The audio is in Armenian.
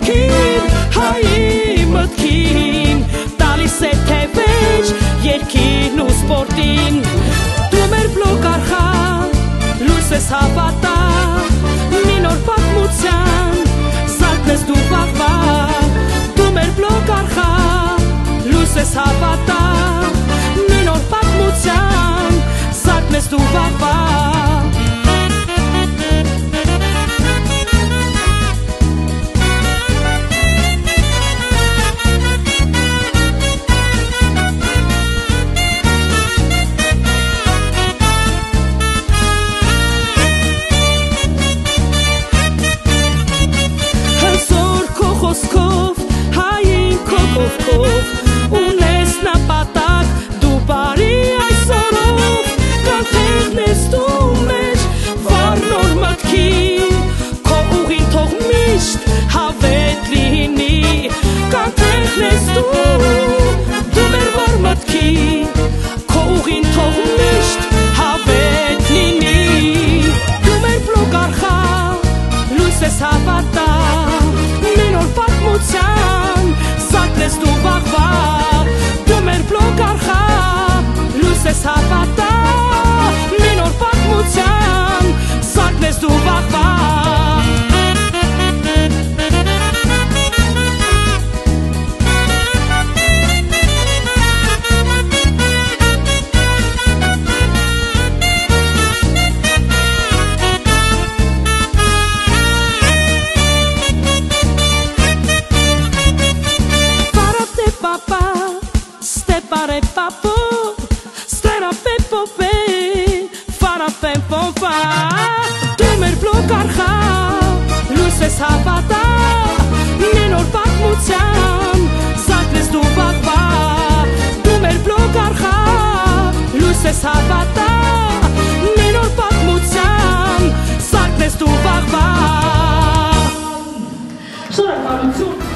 մտքին, հայի մտքին, տալիս է թևեջ երկին ու սպորտին։ Դու մեր բլոկ արխա, լույս ես հավատա, մի նոր պատմության, զարդն ես դու վաղվա։ Դու մեր բլոկ արխա, լույս ես հավատա, մի նոր պատմության, զարդն ես դու վաղվա։ Ունես նպատակ, դու բարի այսօրով, կանթեղն ես դու մեջ, վառ նոր մտքի, քո ուղին թող միշտ հավետ լինի, կանթեղն ես դու մեր վառ մտքի, քո ուղին թող միշտ հավետ լինի։ Դու մեր բլոկ արխա, լույս ես հավատա, մի նոր պատմության, զարդն դու վաղվա։ Դու մեր բլոկ արխա, լույս ես հավատա, մի նոր պատմության, զարդն դու վաղվա։ Դու մեր բլոկ արխա, լույս ես հավատա, մի նոր պատմության, զարդն ես դու վաղվա։ Դու մեր բլոկ արխա, լույս ես հավատա, մի նոր պատմության, զարդն ես դու վաղվա։ Շնորհակալություն։